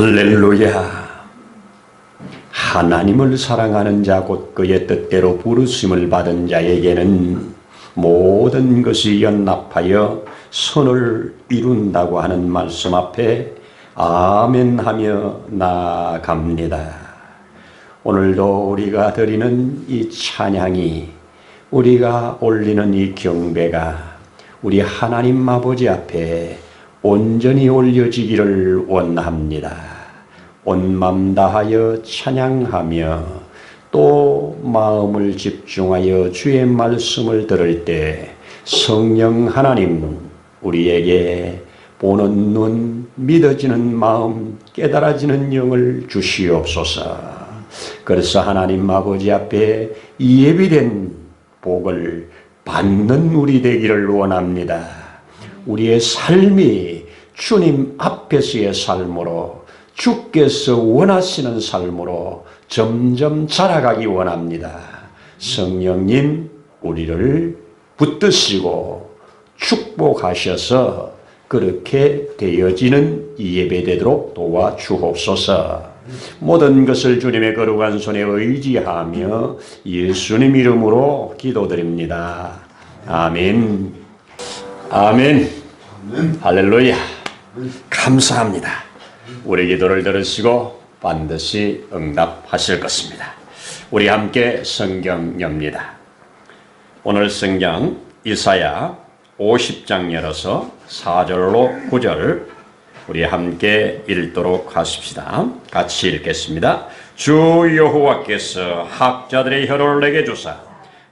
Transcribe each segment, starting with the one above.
할렐루야. 하나님을 사랑하는 자 곧 그의 뜻대로 부르심을 받은 자에게는 모든 것이 연합하여 선을 이룬다고 하는 말씀 앞에 아멘 하며 나아갑니다. 오늘도 우리가 드리는 이 찬양이, 우리가 올리는 이 경배가 우리 하나님 아버지 앞에 온전히 올려지기를 원합니다. 온 맘 다하여 찬양하며 또 마음을 집중하여 주의 말씀을 들을 때 성령 하나님 우리에게 보는 눈, 믿어지는 마음, 깨달아지는 영을 주시옵소서. 그래서 하나님 아버지 앞에 예비된 복을 받는 우리 되기를 원합니다. 우리의 삶이 주님 앞에서의 삶으로, 주께서 원하시는 삶으로 점점 자라가기 원합니다. 성령님 우리를 붙드시고 축복하셔서 그렇게 되어지는 예배되도록 도와주옵소서. 모든 것을 주님의 거룩한 손에 의지하며 예수님 이름으로 기도드립니다. 아멘. 아멘. 할렐루야. 감사합니다. 우리 기도를 들으시고 반드시 응답하실 것입니다. 우리 함께 성경 엽니다. 오늘 성경 이사야 50장 열어서 4절로 9절 우리 함께 읽도록 하십시다. 같이 읽겠습니다. 주 여호와께서 학자들의 혀를 내게 주사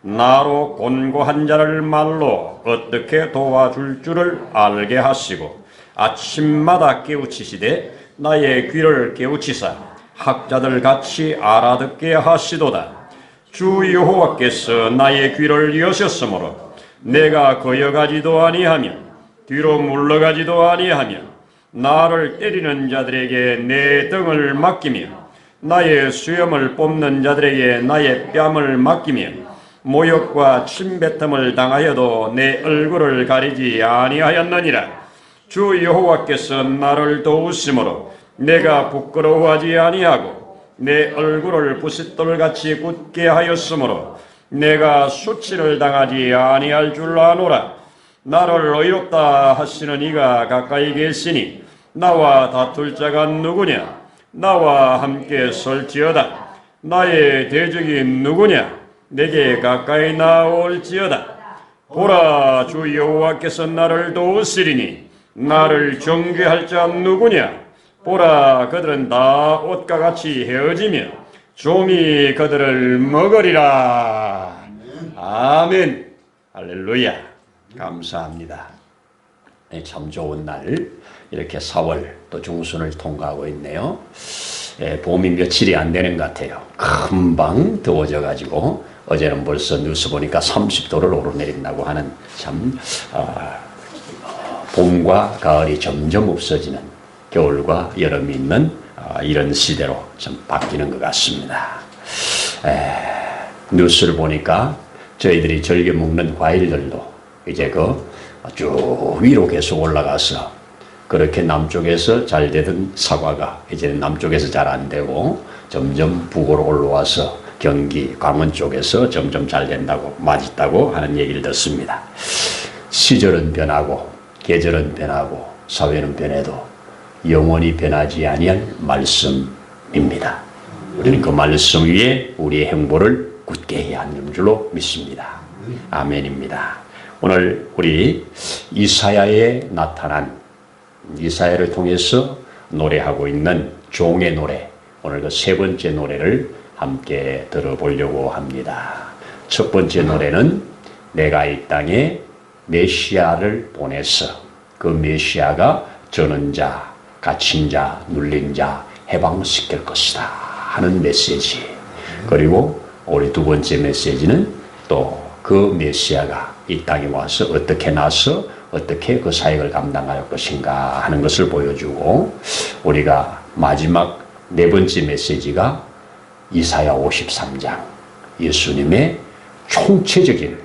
나로 곤고한 자를 말로 어떻게 도와줄 줄을 알게 하시고 아침마다 깨우치시되 나의 귀를 깨우치사 학자들 같이 알아듣게 하시도다. 주 여호와께서 나의 귀를 여셨으므로 내가 거여가지도 아니하며 뒤로 물러가지도 아니하며 나를 때리는 자들에게 내 등을 맡기며 나의 수염을 뽑는 자들에게 나의 뺨을 맡기며 모욕과 침뱉음을 당하여도 내 얼굴을 가리지 아니하였느니라. 주 여호와께서 나를 도우심으로 내가 부끄러워하지 아니하고 내 얼굴을 부싯돌같이 굳게 하였으므로 내가 수치를 당하지 아니할 줄 아노라. 나를 의롭다 하시는 이가 가까이 계시니 나와 다툴 자가 누구냐? 나와 함께 설지어다. 나의 대적이 누구냐? 내게 가까이 나올지어다. 보라, 주 여호와께서 나를 도우시리니 나를 정죄할 자 누구냐? 보라, 그들은 다 옷과 같이 헤어지며 좀이 그들을 먹으리라. 아멘. 할렐루야. 감사합니다. 네, 참 좋은 날, 이렇게 4월 또 중순을 통과하고 있네요. 봄이 며칠이 안 되는 것 같아요. 금방 더워져 가지고 어제는 벌써 뉴스 보니까 30도를 오르내린다고 하는 참 봄과 가을이 점점 없어지는, 겨울과 여름이 있는 이런 시대로 좀 바뀌는 것 같습니다. 뉴스를 보니까 저희들이 즐겨 먹는 과일들도 이제 쭉 위로 계속 올라가서, 그렇게 남쪽에서 잘 되던 사과가 이제는 남쪽에서 잘 안 되고 점점 북으로 올라와서 경기, 강원 쪽에서 점점 잘 된다고, 맛있다고 하는 얘기를 듣습니다. 시절은 변하고 계절은 변하고 사회는 변해도 영원히 변하지 아니할 말씀입니다. 우리는 그 말씀 위에 우리의 행보를 굳게 해야 하는 줄로 믿습니다. 아멘입니다. 오늘 우리 이사야에 나타난, 이사야를 통해서 노래하고 있는 종의 노래, 오늘 그 세 번째 노래를 함께 들어보려고 합니다. 첫 번째 노래는 내가 이 땅에 메시아를 보내서 그 메시아가 저는 자, 갇힌 자, 눌린 자 해방시킬 것이다 하는 메시지. 그리고 우리 두 번째 메시지는 또 그 메시아가 이 땅에 와서 어떻게 나서 어떻게 그 사역을 감당할 것인가 하는 것을 보여주고, 우리가 마지막 네 번째 메시지가 이사야 53장, 예수님의 총체적인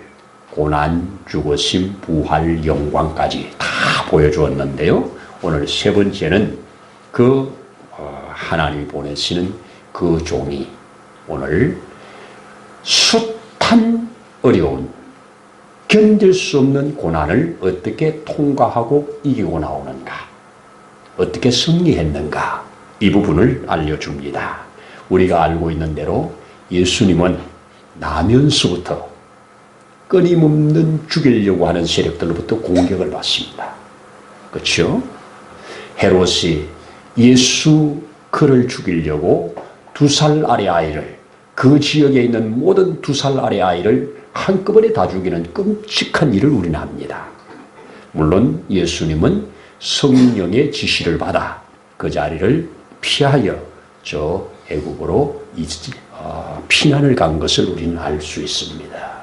고난, 죽으심, 부활, 영광까지 다 보여주었는데요. 오늘 세 번째는 그 하나님이 보내시는 그 종이 오늘 숱한 어려운 견딜 수 없는 고난을 어떻게 통과하고 이기고 나오는가, 어떻게 승리했는가, 이 부분을 알려줍니다. 우리가 알고 있는 대로 예수님은 나면서부터 끊임없는 죽이려고 하는 세력들로부터 공격을 받습니다. 그렇죠? 헤롯이 예수 그를 죽이려고 2살 아래 아이를, 그 지역에 있는 모든 2살 아래 아이를 한꺼번에 다 죽이는 끔찍한 일을 우리는 합니다. 물론 예수님은 성령의 지시를 받아 그 자리를 피하여 저 애국으로 피난을 간 것을 우리는 알 수 있습니다.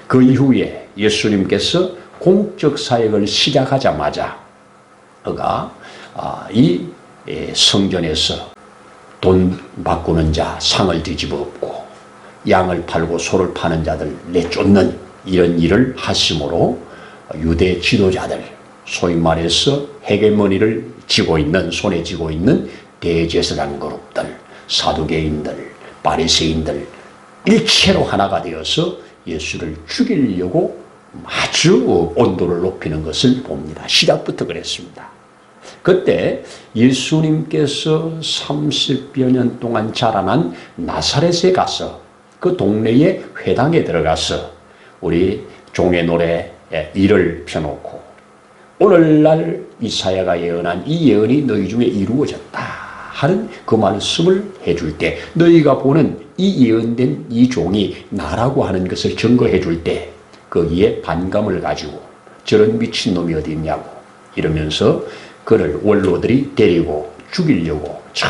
그 이후에 예수님께서 공적 사역을 시작하자마자 그가 이 성전에서 돈 바꾸는 자 상을 뒤집어 엎고 양을 팔고 소를 파는 자들 내쫓는 이런 일을 하심으로 유대 지도자들, 소위 말해서 헤게모니를 쥐고 있는, 손에 쥐고 있는 대제사장 그룹들, 사두개인들, 바리새인들 일체로 하나가 되어서 예수를 죽이려고 아주 온도를 높이는 것을 봅니다. 시작부터 그랬습니다. 그때 예수님께서 30여 년 동안 자라난 나사렛에 가서 그 동네의 회당에 들어가서 우리 종의 노래에 이를 펴놓고 오늘날 이사야가 예언한 이 예언이 너희 중에 이루어졌다 하는 그 말씀을 해줄 때, 너희가 보는 이 예언된 이 종이 나라고 하는 것을 증거해 줄 때 거기에 반감을 가지고 저런 미친놈이 어디 있냐고 이러면서 그를 원로들이 데리고 죽이려고 저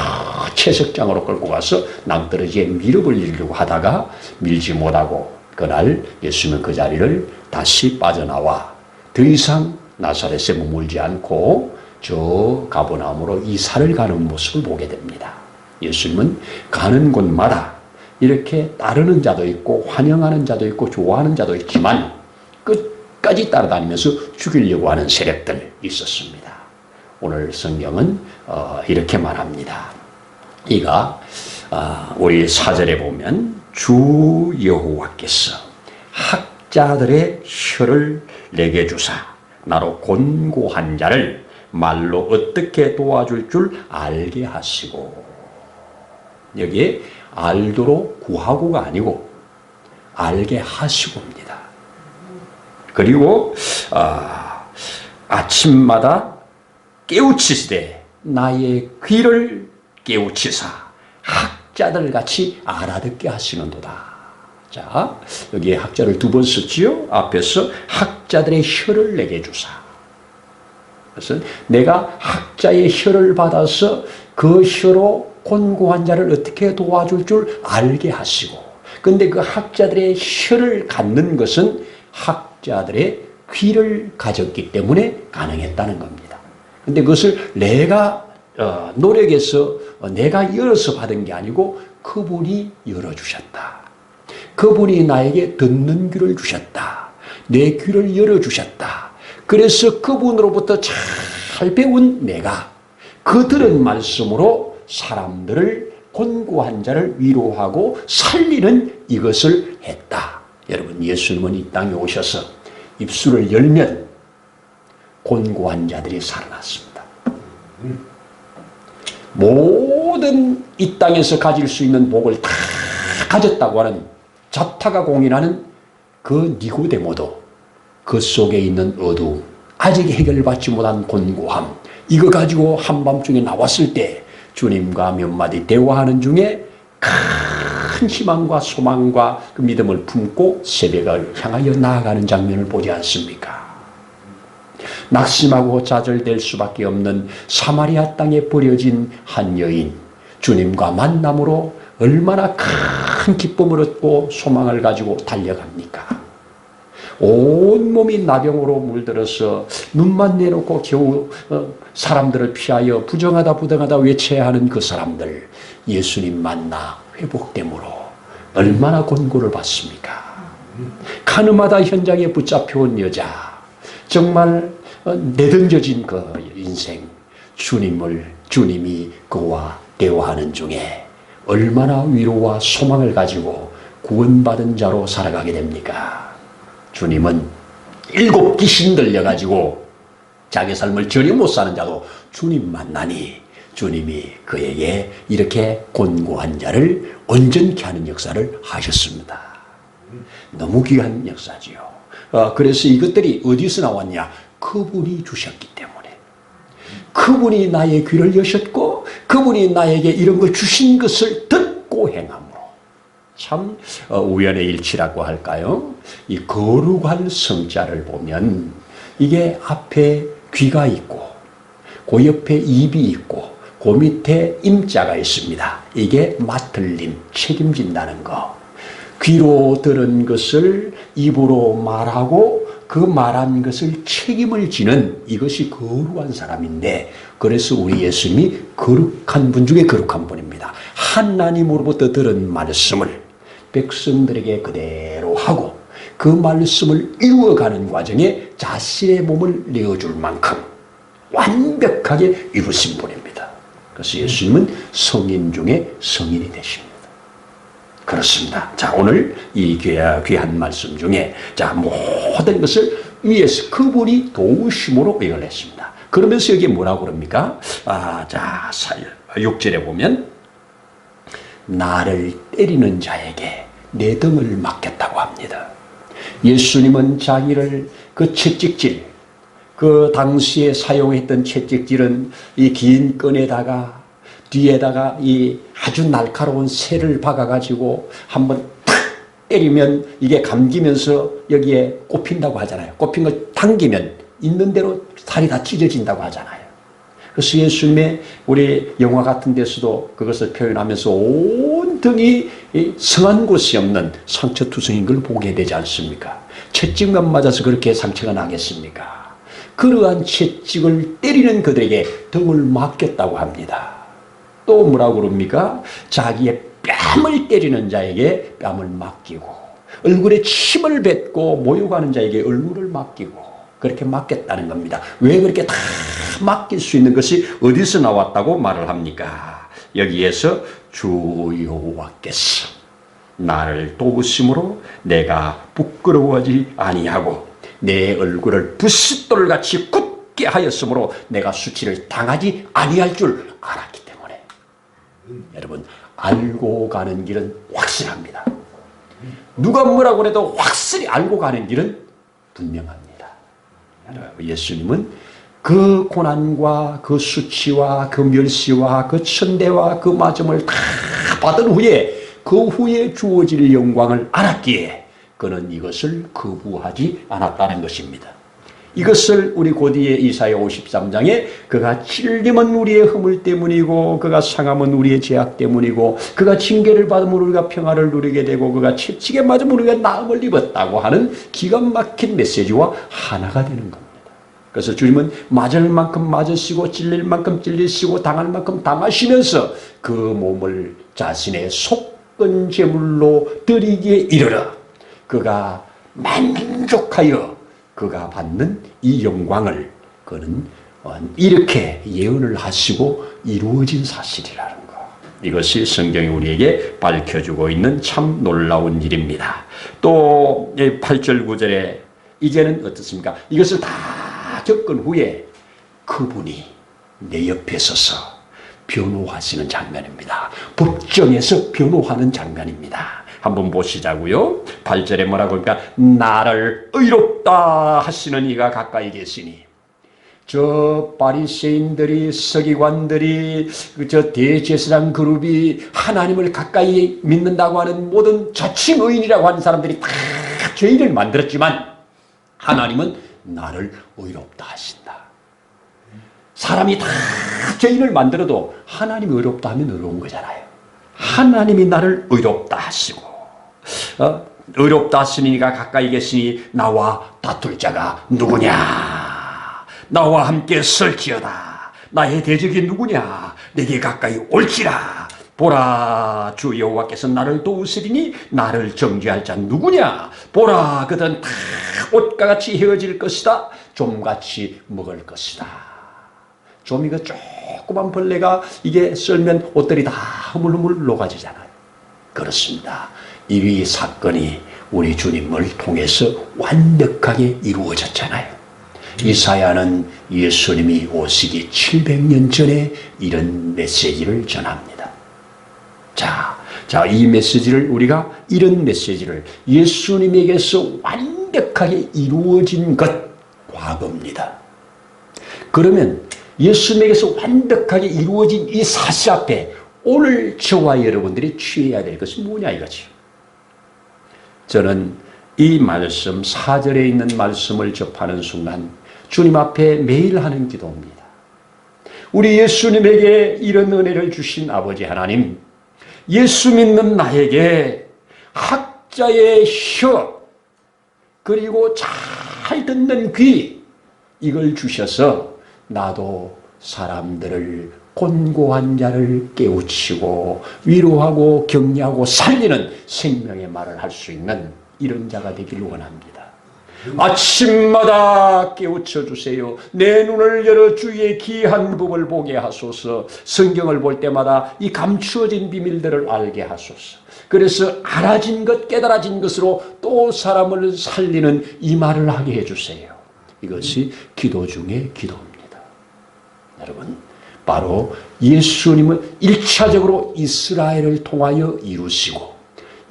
채석장으로 끌고 가서 낭떠러지에 밀어버리려고 하다가 밀지 못하고 그날 예수님은 그 자리를 다시 빠져나와 더 이상 나사렛에 머물지 않고 저 가버나움으로 이사를 가는 모습을 보게 됩니다. 예수님은 가는 곳마다 이렇게 따르는 자도 있고 환영하는 자도 있고 좋아하는 자도 있지만 끝까지 따라다니면서 죽이려고 하는 세력들 있었습니다. 오늘 성경은 이렇게 말합니다. 이가 우리 4절에 보면 주 여호와께서 학자들의 혀를 내게 주사 나로 곤고한 자를 말로 어떻게 도와줄 줄 알게 하시고, 여기에 알도록 구하고가 아니고 알게 하시고입니다. 그리고 아침마다 깨우치시되 나의 귀를 깨우치사 학자들 같이 알아듣게 하시는도다. 자, 여기에 학자를 2번 썼지요. 앞에서 학자들의 혀를 내게 주사. 그래서 내가 학자의 혀를 받아서 그 혀로 곤고한 자를 어떻게 도와줄 줄 알게 하시고, 근데 그 학자들의 혀를 갖는 것은 학자들의 귀를 가졌기 때문에 가능했다는 겁니다. 근데 그것을 내가 노력해서 내가 열어서 받은 게 아니고 그분이 열어주셨다. 그분이 나에게 듣는 귀를 주셨다. 내 귀를 열어주셨다. 그래서 그분으로부터 잘 배운 내가 그 들은 말씀으로 사람들을 곤고한 자를 위로하고 살리는 이것을 했다. 여러분, 예수님은 이 땅에 오셔서 입술을 열면 곤고한 자들이 살아났습니다. 모든 이 땅에서 가질 수 있는 복을 다 가졌다고 하는 자타가 공인하는 그 니고데모도 그 속에 있는 어두움, 아직 해결받지 못한 곤고함, 이거 가지고 한밤중에 나왔을 때 주님과 몇 마디 대화하는 중에 큰 희망과 소망과 그 믿음을 품고 새벽을 향하여 나아가는 장면을 보지 않습니까? 낙심하고 좌절될 수밖에 없는 사마리아 땅에 버려진 한 여인, 주님과 만남으로 얼마나 큰 기쁨을 얻고 소망을 가지고 달려갑니까? 온몸이 나병으로 물들어서 눈만 내놓고 겨우 사람들을 피하여 부정하다 부정하다 외쳐야 하는 그 사람들, 예수님 만나 회복됨으로 얼마나 곤고를 받습니까? 가늠하다 현장에 붙잡혀온 여자, 정말 내던져진 그 인생, 주님이 그와 대화하는 중에 얼마나 위로와 소망을 가지고 구원받은 자로 살아가게 됩니까? 주님은 7 귀신 들려가지고 자기 삶을 전혀 못 사는 자도 주님 만나니 주님이 그에게 이렇게 곤고한 자를 온전케 하는 역사를 하셨습니다. 너무 귀한 역사지요. 그래서 이것들이 어디서 나왔냐? 그분이 주셨기 때문에. 그분이 나의 귀를 여셨고 그분이 나에게 이런 걸 주신 것을 듣고 행함으로 참 우연의 일치라고 할까요? 이 거룩한 성자를 보면 이게 앞에 귀가 있고 그 옆에 입이 있고 그 밑에 임자가 있습니다. 이게 맡을림, 책임진다는 거. 귀로 들은 것을 입으로 말하고 그 말한 것을 책임을 지는 이것이 거룩한 사람인데, 그래서 우리 예수님이 거룩한 분 중에 거룩한 분입니다. 하나님으로부터 들은 말씀을 백성들에게 그대로 하고 그 말씀을 이루어가는 과정에 자신의 몸을 내어줄 만큼 완벽하게 이루신 분입니다. 그래서 예수님은 성인 중에 성인이 되십니다. 그렇습니다. 자, 오늘 이 귀한 말씀 중에 자, 모든 것을 위에서 그분이 도우심으로 이끌었습니다. 그러면서 여기 뭐라고 그럽니까? 자, 6절에 보면 나를 때리는 자에게 내 등을 맡겼다고 합니다. 예수님은 자기를 그 채찍질, 그 당시에 사용했던 채찍질은 이 긴 끈에다가 뒤에다가 이 아주 날카로운 쇠를 박아가지고 한번 탁 때리면 이게 감기면서 여기에 꼽힌다고 하잖아요. 꼽힌 걸 당기면 있는 대로 살이 다 찢어진다고 하잖아요. 그래서 예수님의 우리 영화 같은 데서도 그것을 표현하면서 온 등이 성한 곳이 없는 상처투성인 걸 보게 되지 않습니까? 채찍만 맞아서 그렇게 상처가 나겠습니까? 그러한 채찍을 때리는 그들에게 등을 맡겼다고 합니다. 또 뭐라고 그럽니까? 자기의 뺨을 때리는 자에게 뺨을 맡기고 얼굴에 침을 뱉고 모욕하는 자에게 얼굴을 맡기고 그렇게 맡겼다는 겁니다. 왜 그렇게 다 맡길 수 있는 것이 어디서 나왔다고 말을 합니까? 여기에서 주 여호와께서 나를 도우심으로 내가 부끄러워하지 아니하고 내 얼굴을 부싯돌같이 굳게 하였으므로 내가 수치를 당하지 아니할 줄 알았기 때문에. 여러분, 알고 가는 길은 확실합니다. 누가 뭐라고 해도 확실히 알고 가는 길은 분명합니다. 예수님은 그 고난과 그 수치와 그 멸시와 그 천대와 그 맞음을 다 받은 후에 그 후에 주어질 영광을 알았기에 그는 이것을 거부하지 않았다는 것입니다. 이것을 우리 고디의 이사야 53장에 그가 찔림은 우리의 허물 때문이고 그가 상함은 우리의 죄악 때문이고 그가 징계를 받으면 우리가 평화를 누리게 되고 그가 채찍에 맞으면 우리가 나음을 입었다고 하는 기가 막힌 메시지와 하나가 되는 겁니다. 그래서 주님은 맞을 만큼 맞으시고 찔릴 만큼 찔리시고 당할 만큼 당하시면서 그 몸을 자신의 속건 제물로 드리기에 이르러 그가 만족하여 그가 받는 이 영광을 그는 이렇게 예언을 하시고 이루어진 사실이라는 것. 이것이 성경이 우리에게 밝혀주고 있는 참 놀라운 일입니다. 또 8절 9절에 이제는 어떻습니까? 이것을 다 겪은 후에 그분이 내 옆에 서서 변호하시는 장면입니다. 법정에서 변호하는 장면입니다. 한번 보시자고요. 8절에 뭐라고 합니까? 나를 의롭다 하시는 이가 가까이 계시니. 저 바리새인들이 서기관들이 저 대제사장 그룹이 하나님을 가까이 믿는다고 하는 모든 저칭 의인이라고 하는 사람들이 다 죄인을 만들었지만 하나님은 나를 의롭다 하신다. 사람이 다 죄인을 만들어도 하나님이 의롭다 하면 의로운 거잖아요. 하나님이 나를 의롭다 하시고 의롭다 하시니가 가까이 계시니 나와 다툴 자가 누구냐? 나와 함께 설지어다. 나의 대적이 누구냐? 내게 가까이 올지라. 보라, 주 여호와께서 나를 도우시리니 나를 정죄할 자 누구냐? 보라, 그들은 다 옷과 같이 헤어질 것이다. 좀같이 먹을 것이다. 좀 이거 조그만 벌레가 이게 썰면 옷들이 다 흐물흐물 녹아지잖아요. 그렇습니다. 이 사건이 우리 주님을 통해서 완벽하게 이루어졌잖아요. 이사야는 예수님이 오시기 700년 전에 이런 메시지를 전합니다. 자, 이 메시지를 우리가 이런 메시지를 예수님에게서 완벽하게 이루어진 것, 과거입니다. 그러면 예수님에게서 완벽하게 이루어진 이 사실 앞에 오늘 저와 여러분들이 취해야 될 것이 뭐냐 이거지. 저는 이 말씀, 4절에 있는 말씀을 접하는 순간 주님 앞에 매일 하는 기도입니다. 우리 예수님에게 이런 은혜를 주신 아버지 하나님, 예수 믿는 나에게 학자의 혀, 그리고 잘 듣는 귀, 이걸 주셔서 나도 사람들을 곤고한 자를 깨우치고 위로하고 격려하고 살리는 생명의 말을 할 수 있는 이런 자가 되기를 원합니다. 아침마다 깨우쳐 주세요. 내 눈을 열어 주의 귀한 법을 보게 하소서. 성경을 볼 때마다 이 감추어진 비밀들을 알게 하소서. 그래서 알아진 것, 깨달아진 것으로 또 사람을 살리는 이 말을 하게 해주세요. 이것이 기도 중의 기도입니다. 여러분, 바로 예수님은 1차적으로 이스라엘을 통하여 이루시고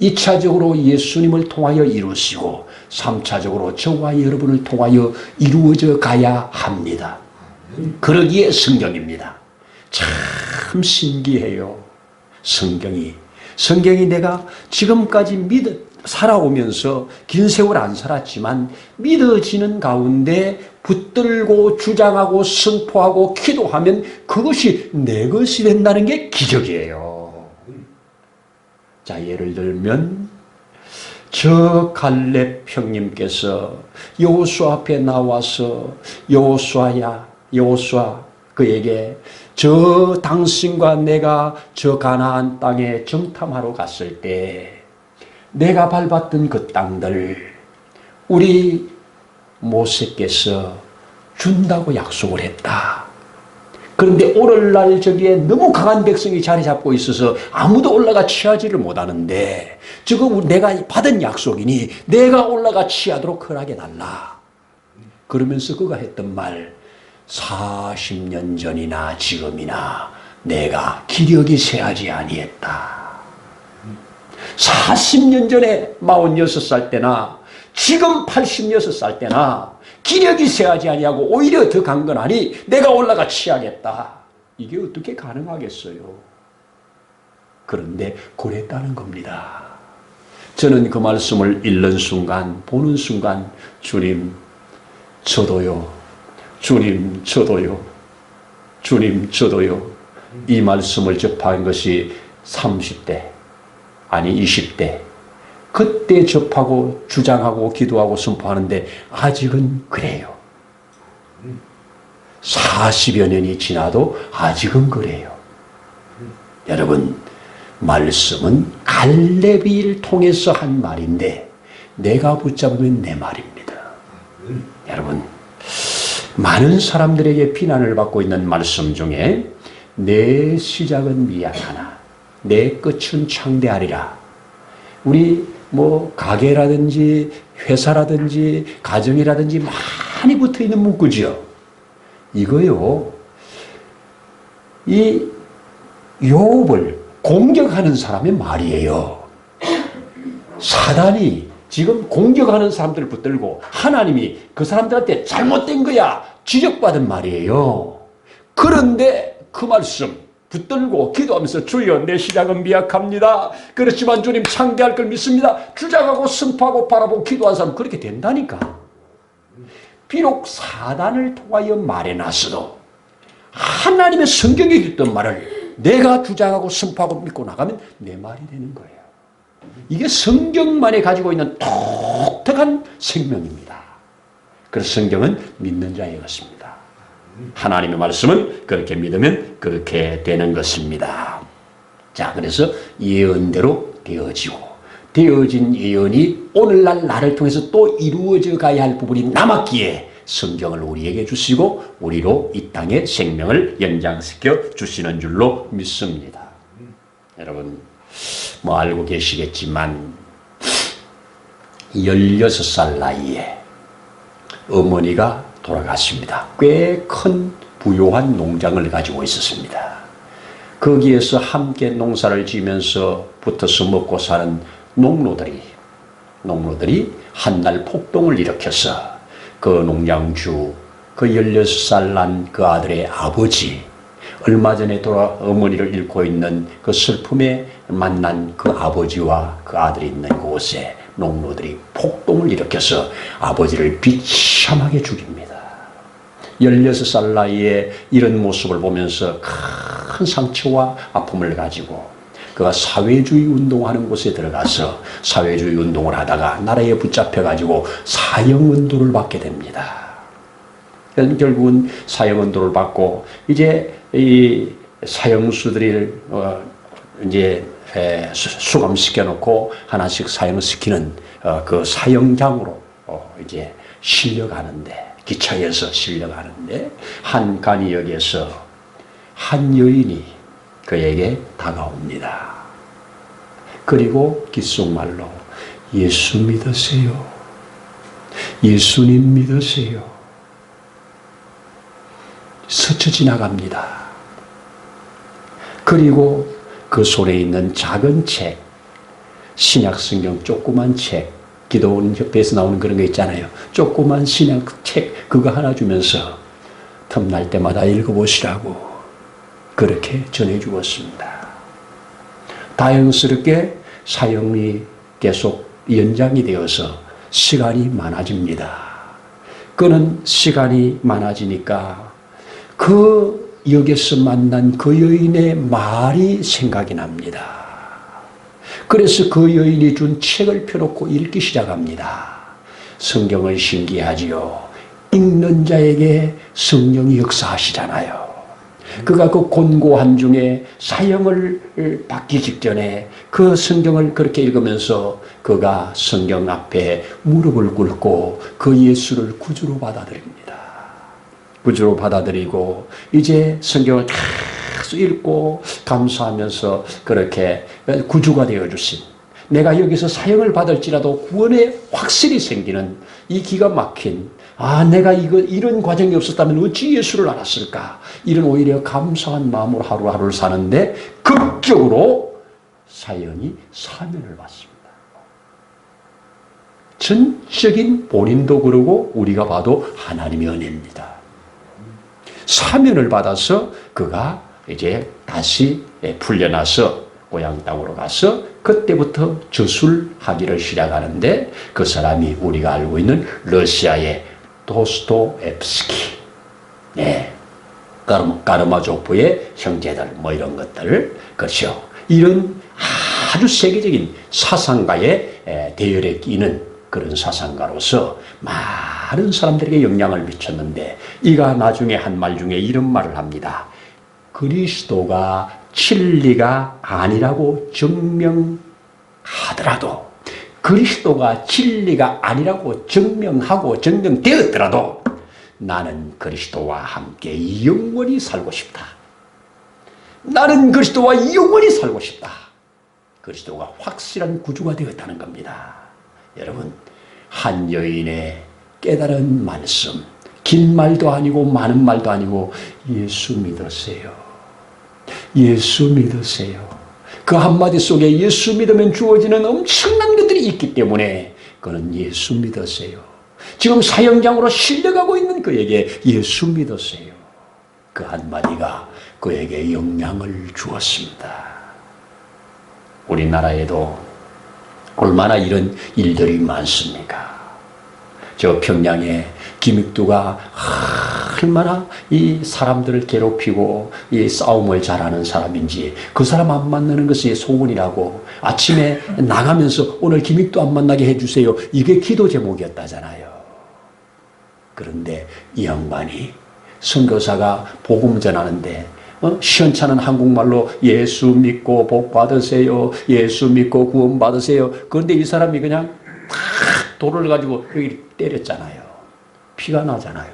2차적으로 예수님을 통하여 이루시고 3차적으로 저와 여러분을 통하여 이루어져 가야 합니다. 그러기에 성경입니다. 참 신기해요. 성경이 내가 지금까지 살아오면서 긴 세월 안 살았지만 믿어지는 가운데 붙들고 주장하고 선포하고 기도하면 그것이 내 것이 된다는 게 기적이에요. 자, 예를 들면 저 갈렙 형님께서 여호수아 앞에 나와서 여호수아야, 여호수아, 그에게 저 당신과 내가 저 가나안 땅에 정탐하러 갔을 때 내가 밟았던 그 땅들 우리 모세께서 준다고 약속을 했다. 그런데 오늘날 저기에 너무 강한 백성이 자리 잡고 있어서 아무도 올라가 취하지를 못하는데 저거 내가 받은 약속이니 내가 올라가 취하도록 허락해 달라. 그러면서 그가 했던 말, 40년 전이나 지금이나 내가 기력이 쇠하지 아니했다. 40년 전에 46살 때나 지금 86살 때나 기력이 쇠하지 아니하고 오히려 더 강건하니 내가 올라가 취하겠다. 이게 어떻게 가능하겠어요? 그런데 그랬다는 겁니다. 저는 그 말씀을 읽는 순간, 보는 순간 주님 저도요, 주님 저도요, 주님 저도요. 이 말씀을 접한 것이 30대 아니 20대 그때 접하고 주장하고 기도하고 선포하는데 아직은 그래요. 40여 년이 지나도 아직은 그래요. 여러분, 말씀은 갈렙이를 통해서 한 말인데 내가 붙잡으면 내 말입니다. 여러분, 많은 사람들에게 비난을 받고 있는 말씀 중에 내 시작은 미약하나 내 끝은 창대하리라. 우리 가게라든지 회사라든지 가정이라든지 많이 붙어있는 문구지요. 이거요, 이 욥을 공격하는 사람의 말이에요. 사단이 지금 공격하는 사람들을 붙들고 하나님이 그 사람들한테 잘못된 거야 지적받은 말이에요. 그런데 그 말씀 붙들고 기도하면서 주여 내 시작은 미약합니다. 그렇지만 주님 창대할 걸 믿습니다. 주장하고 선포하고 바라보고 기도한 사람 그렇게 된다니까. 비록 사단을 통하여 말해놨어도 하나님의 성경에 있던 말을 내가 주장하고 선포하고 믿고 나가면 내 말이 되는 거예요. 이게 성경만이 가지고 있는 독특한 생명입니다. 그래서 성경은 믿는 자의 것입니다. 하나님의 말씀은 그렇게 믿으면 그렇게 되는 것입니다. 자, 그래서 예언대로 되어지고 되어진 예언이 오늘날 나를 통해서 또 이루어져 가야 할 부분이 남았기에 성경을 우리에게 주시고 우리로 이 땅의 생명을 연장시켜 주시는 줄로 믿습니다. 여러분 뭐 알고 계시겠지만 16살 나이에 어머니가 돌아갔습니다. 꽤 큰 부유한 농장을 가지고 있었습니다. 거기에서 함께 농사를 지으면서 붙어서 먹고 사는 농노들이 한날 폭동을 일으켜서 그 농장주, 그 16살 난 그 아들의 아버지, 얼마 전에 어머니를 잃고 있는 그 슬픔에 만난 그 아버지와 그 아들이 있는 곳에 농노들이 폭동을 일으켜서 아버지를 비참하게 죽입니다. 16살 나이에 이런 모습을 보면서 큰 상처와 아픔을 가지고 그가 사회주의 운동하는 곳에 들어가서 사회주의 운동을 하다가 나라에 붙잡혀가지고 사형운동을 받게 됩니다. 결국은 사형운동을 받고 이제 이 사형수들을 이제 수감시켜 놓고 하나씩 사형시키는 그 사형장으로 이제 실려가는데, 기차에서 실려가는데 한 간이역에서 한 여인이 그에게 다가옵니다. 그리고 귓속말로 예수 믿으세요. 예수님 믿으세요. 스쳐 지나갑니다. 그리고 그 손에 있는 작은 책, 신약성경 조그만 책, 기도원 협회에서 나오는 그런 거 있잖아요. 조그만 신약 책 그거 하나 주면서 틈날 때마다 읽어보시라고 그렇게 전해주었습니다. 다행스럽게 사형이 계속 연장이 되어서 시간이 많아집니다. 그는 시간이 많아지니까 그 역에서 만난 그 여인의 말이 생각이 납니다. 그래서 그 여인이 준 책을 펴놓고 읽기 시작합니다. 성경은 신기하지요. 읽는 자에게 성령이 역사하시잖아요. 그가 그 곤고한 중에 사형을 받기 직전에 그 성경을 그렇게 읽으면서 그가 성경 앞에 무릎을 꿇고 그 예수를 구주로 받아들입니다. 구주로 받아들이고 이제 성경을 계속 읽고 감사하면서 그렇게 구주가 되어주신, 내가 여기서 사형을 받을지라도 구원에 확실히 생기는 이 기가 막힌, 내가 이런 과정이 없었다면 어찌 예수를 알았을까, 이런 오히려 감사한 마음으로 하루하루를 사는데 극적으로 사형이 사면을 받습니다. 전적인 본인도 그러고 우리가 봐도 하나님의 은혜입니다. 사면을 받아서 그가 이제 다시 풀려나서 고향 땅으로 가서 그때부터 저술하기를 시작하는데, 그 사람이 우리가 알고 있는 러시아의 도스토옙스키, 까르마조프의 형제들 뭐 이런 것들, 그렇죠. 이런 아주 세계적인 사상가의 대열에 끼는 그런 사상가로서 많은 사람들에게 영향을 미쳤는데, 이가 나중에 한 말 중에 이런 말을 합니다. 그리스도가 진리가 아니라고 증명하더라도, 그리스도가 진리가 아니라고 증명하고 증명되었더라도 나는 그리스도와 함께 영원히 살고 싶다. 나는 그리스도와 영원히 살고 싶다. 그리스도가 확실한 구주가 되었다는 겁니다. 여러분, 한 여인의 깨달은 말씀, 긴 말도 아니고 많은 말도 아니고 예수 믿으세요. 예수 믿으세요. 그 한마디 속에 예수 믿으면 주어지는 엄청난 것들이 있기 때문에 그는 예수 믿으세요. 지금 사형장으로 실려가고 있는 그에게 예수 믿으세요. 그 한마디가 그에게 영향을 주었습니다. 우리나라에도 얼마나 이런 일들이 많습니까? 저 평양에 김익두가 얼마나 이 사람들을 괴롭히고 이 싸움을 잘하는 사람인지, 그 사람 안 만나는 것이 소원이라고 아침에 나가면서 오늘 김익두 안 만나게 해주세요, 이게 기도 제목이었다잖아요. 그런데 이 양반이 선교사가 복음 전하는데 시원찮은 한국말로 예수 믿고 복 받으세요, 예수 믿고 구원 받으세요. 그런데 이 사람이 그냥 탁 돌을 가지고 여기 때렸잖아요. 피가 나잖아요.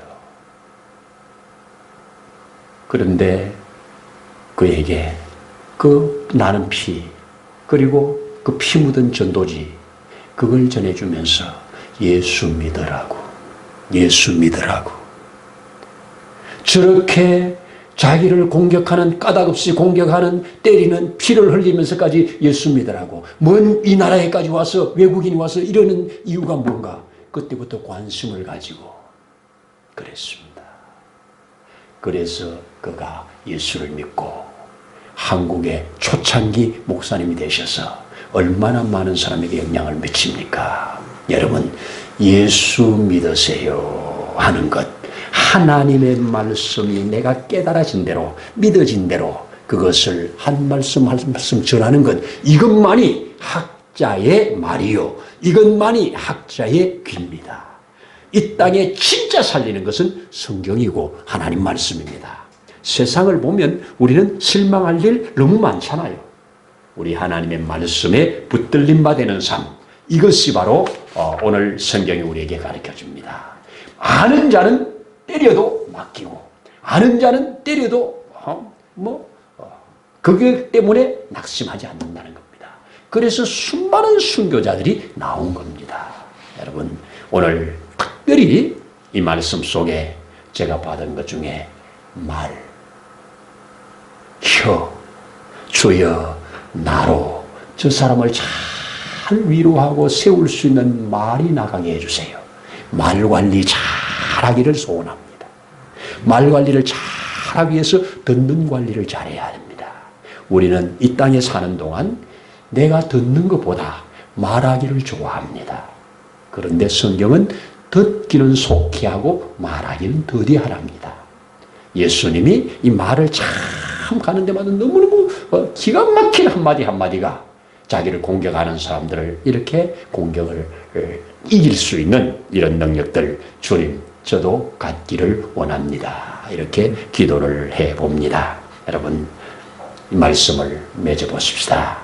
그런데 그에게 그 나는 피, 그리고 그 피 묻은 전도지, 그걸 전해주면서 예수 믿으라고, 예수 믿으라고. 저렇게 자기를 공격하는, 까닭없이 공격하는, 때리는, 피를 흘리면서까지 예수 믿으라고. 먼 이 나라에까지 와서, 외국인이 와서 이러는 이유가 뭔가? 그때부터 관심을 가지고 그랬습니다. 그래서 그가 예수를 믿고 한국의 초창기 목사님이 되셔서 얼마나 많은 사람에게 영향을 미칩니까? 여러분, 예수 믿으세요 하는 것, 하나님의 말씀이 내가 깨달아진 대로, 믿어진 대로 그것을 한 말씀 한 말씀 전하는 것, 이것만이 학자의 말이요, 이것만이 학자의 귀입니다. 이 땅에 진짜 살리는 것은 성경이고 하나님 말씀입니다. 세상을 보면 우리는 실망할 일 너무 많잖아요. 우리 하나님의 말씀에 붙들림 받는 삶, 이것이 바로 오늘 성경이 우리에게 가르쳐 줍니다. 아는 자는 때려도 맡기고, 아는 자는 때려도 그것 때문에 낙심하지 않는다는 겁니다. 그래서 수많은 순교자들이 나온 겁니다. 여러분, 오늘 특별히 이 말씀 속에 제가 받은 것 중에 말, 혀, 주여 나로 저 사람을 잘 위로하고 세울 수 있는 말이 나가게 해주세요. 말 관리 잘하기를 소원합니다. 말 관리를 잘하기 위해서 듣는 관리를 잘해야 됩니다. 우리는 이 땅에 사는 동안 내가 듣는 것보다 말하기를 좋아합니다. 그런데 성경은 듣기는 속히 하고 말하기는 더디하랍니다. 예수님이 이 말을 참 가는 데마다 너무너무 기가 막힌 한마디 한마디가 자기를 공격하는 사람들을 이렇게 공격을 이길 수 있는 이런 능력들, 주님 저도 갖기를 원합니다. 이렇게 기도를 해봅니다. 여러분, 이 말씀을 맺어보십시다.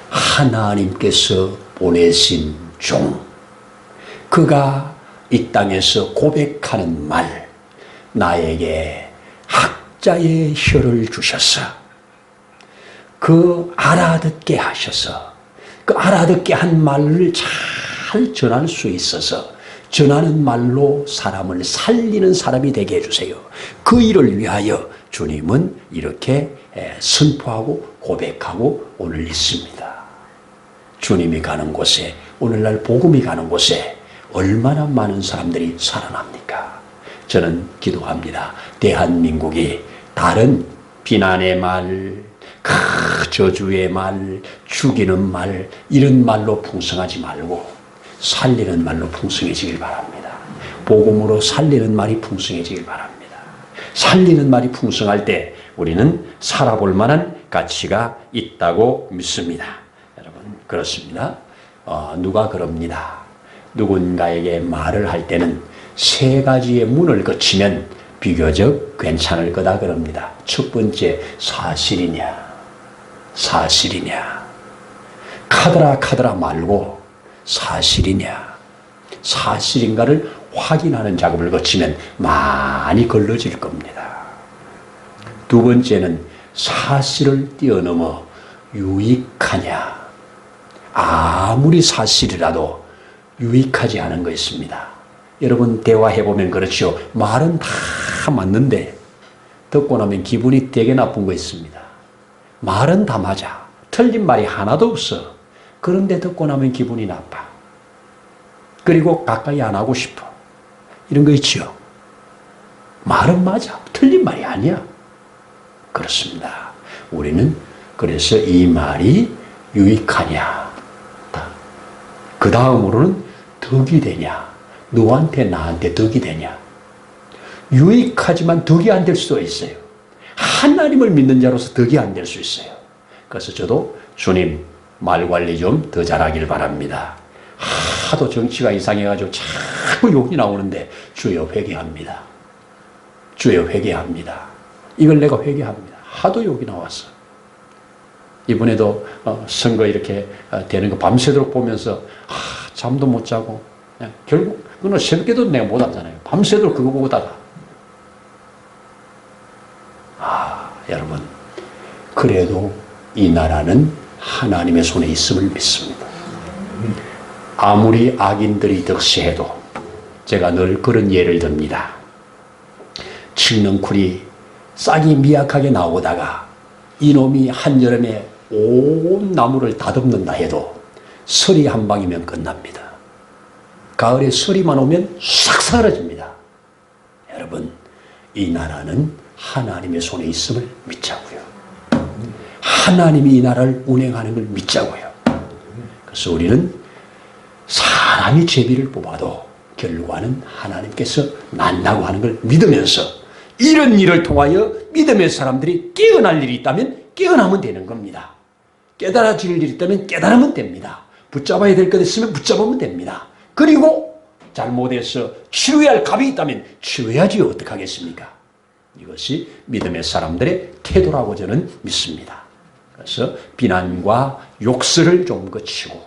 하나님께서 보내신 종, 그가 이 땅에서 고백하는 말, 나에게 학자의 혀를 주셔서 그 알아듣게 하셔서 그 알아듣게 한 말을 잘 전할 수 있어서 전하는 말로 사람을 살리는 사람이 되게 해주세요. 그 일을 위하여 주님은 이렇게 선포하고 고백하고 오늘 있습니다. 주님이 가는 곳에, 오늘날 복음이 가는 곳에 얼마나 많은 사람들이 살아납니까? 저는 기도합니다. 대한민국이 다른 비난의 말, 저주의 말, 죽이는 말, 이런 말로 풍성하지 말고 살리는 말로 풍성해지길 바랍니다. 복음으로 살리는 말이 풍성해지길 바랍니다. 살리는 말이 풍성할 때 우리는 살아볼 만한 가치가 있다고 믿습니다. 여러분, 그렇습니다. 누가 그럽니다. 누군가에게 말을 할 때는 세 가지의 문을 거치면 비교적 괜찮을 거다 그럽니다. 첫 번째, 사실이냐, 사실이냐. 카더라 말고 사실이냐, 사실인가를 확인하는 작업을 거치면 많이 걸러질 겁니다. 두 번째는 사실을 뛰어넘어 유익하냐. 아무리 사실이라도 유익하지 않은 거 있습니다. 여러분, 대화해보면 그렇죠. 말은 다 맞는데 듣고 나면 기분이 되게 나쁜 거 있습니다. 말은 다 맞아. 틀린 말이 하나도 없어. 그런데 듣고 나면 기분이 나빠. 그리고 가까이 안 하고 싶어. 이런 거 있죠. 말은 맞아. 틀린 말이 아니야. 그렇습니다. 우리는 그래서 이 말이 유익하냐. 그 다음으로는 덕이 되냐. 너한테 나한테 덕이 되냐. 유익하지만 덕이 안 될 수도 있어요. 하나님을 믿는 자로서 덕이 안 될 수 있어요. 그래서 저도 주님 말 관리 좀 더 잘하길 바랍니다. 하도 정치가 이상해가지고 자꾸 욕이 나오는데 주여 회개합니다. 주여 회개합니다. 이걸 내가 회개합니다. 하도 욕이 나왔어. 이번에도 선거 이렇게 되는 거 밤새도록 보면서 잠도 못 자고 결국 그건 새벽에도 내가 못 하잖아요. 밤새도록 그거 보다가. 여러분, 그래도 이 나라는 하나님의 손에 있음을 믿습니다. 아무리 악인들이 득세해도 제가 늘 그런 예를 듭니다. 칡능쿨이 싹이 미약하게 나오다가 이놈이 한여름에 온 나무를 다듬는다 해도 서리 한 방이면 끝납니다. 가을에 서리만 오면 싹 사라집니다. 여러분, 이 나라는 하나님의 손에 있음을 믿자고요. 하나님이 이 나라를 운행하는 걸 믿자고요. 그래서 우리는 사람이 제비를 뽑아도 결과는 하나님께서 난다고 하는 걸 믿으면서 이런 일을 통하여 믿음의 사람들이 깨어날 일이 있다면 깨어나면 되는 겁니다. 깨달아질 일이 있다면 깨달으면 됩니다. 붙잡아야 될 것 있으면 붙잡으면 됩니다. 그리고 잘못해서 치료해야 할 값이 있다면 치료해야지 어떡하겠습니까? 이것이 믿음의 사람들의 태도라고 저는 믿습니다. 그래서 비난과 욕설을 좀 거치고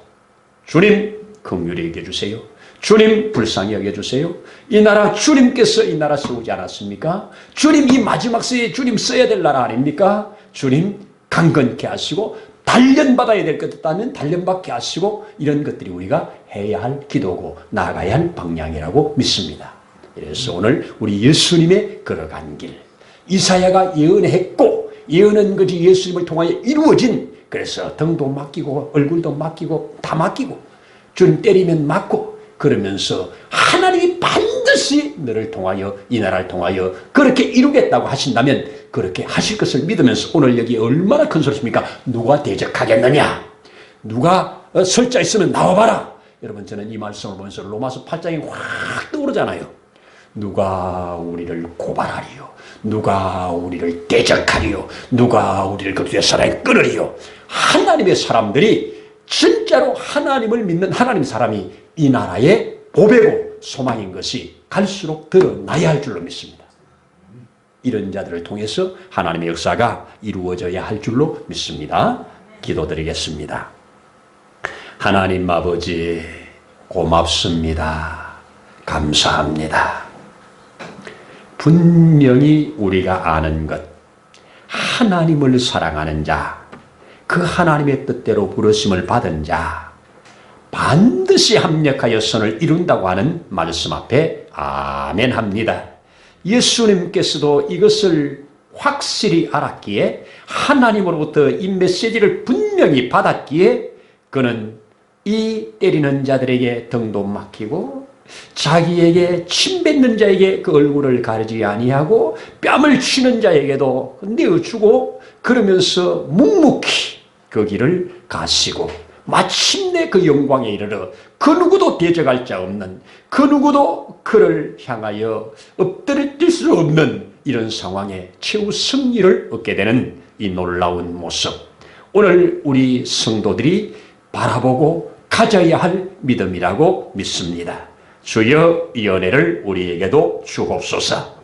주님 긍휼히 여겨주세요. 주님 불쌍히 여겨주세요. 이 나라 주님께서 이 나라 세우지 않았습니까? 주님 이 마지막 세에 주님 써야 될 나라 아닙니까? 주님 강건케 하시고 단련받아야 될 것 있다면 단련받게 하시고 이런 것들이 우리가 해야 할 기도고 나아가야 할 방향이라고 믿습니다. 그래서 오늘 우리 예수님의 걸어간 길, 이사야가 예언했고 예언한 것이 예수님을 통하여 이루어진, 그래서 등도 맡기고 얼굴도 맡기고 다 맡기고 주님 때리면 맞고 그러면서 하나님이 반드시 너를 통하여 이 나라를 통하여 그렇게 이루겠다고 하신다면 그렇게 하실 것을 믿으면서 오늘 여기 얼마나 큰 소리입니까? 누가 대적하겠느냐? 누가 설 자 있으면 나와봐라. 여러분, 저는 이 말씀을 보면서 로마서 8장이 확 떠오르잖아요. 누가 우리를 고발하리요? 누가 우리를 대적하리요? 누가 우리를 그리스도의 사랑에 끊으리요? 하나님의 사람들이 진짜로 하나님을 믿는 하나님 사람이 이 나라의 보배고 소망인 것이 갈수록 드러나야 할 줄로 믿습니다. 이런 자들을 통해서 하나님의 역사가 이루어져야 할 줄로 믿습니다. 기도드리겠습니다. 하나님 아버지 고맙습니다. 감사합니다. 분명히 우리가 아는 것, 하나님을 사랑하는 자, 그 하나님의 뜻대로 부르심을 받은 자, 반드시 합력하여 선을 이룬다고 하는 말씀 앞에 아멘 합니다. 예수님께서도 이것을 확실히 알았기에 하나님으로부터 이 메시지를 분명히 받았기에 그는 이 때리는 자들에게 등도 막히고 자기에게 침 뱉는 자에게 그 얼굴을 가리지 아니하고 뺨을 치는 자에게도 내어주고 그러면서 묵묵히 그 길을 가시고 마침내 그 영광에 이르러 그 누구도 대적할 자 없는, 그 누구도 그를 향하여 엎드릴 수 없는 이런 상황에 최후 승리를 얻게 되는 이 놀라운 모습, 오늘 우리 성도들이 바라보고 가져야 할 믿음이라고 믿습니다. 주여 이 은혜를 우리에게도 주옵소서.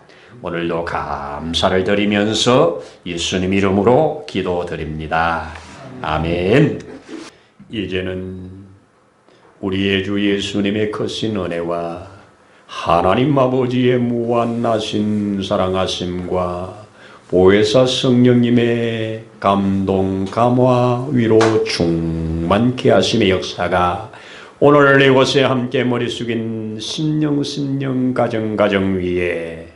오늘도 감사를 드리면서 예수님 이름으로 기도드립니다. 아멘. 이제는 우리의 주 예수님의 크신 은혜와 하나님 아버지의 무한하신 사랑하심과 보혜사 성령님의 감동, 감화, 위로 충만케 하심의 역사가 오늘 이곳에 함께 머리 숙인 심령 가정 위에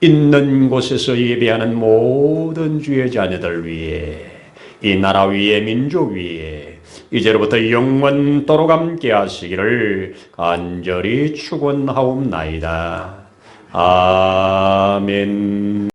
있는 곳에서 예배하는 모든 주의 자녀들 위에 이 나라 위에 민족 위에 이제로부터 영원토록 함께 하시기를 간절히 축원하옵나이다. 아멘.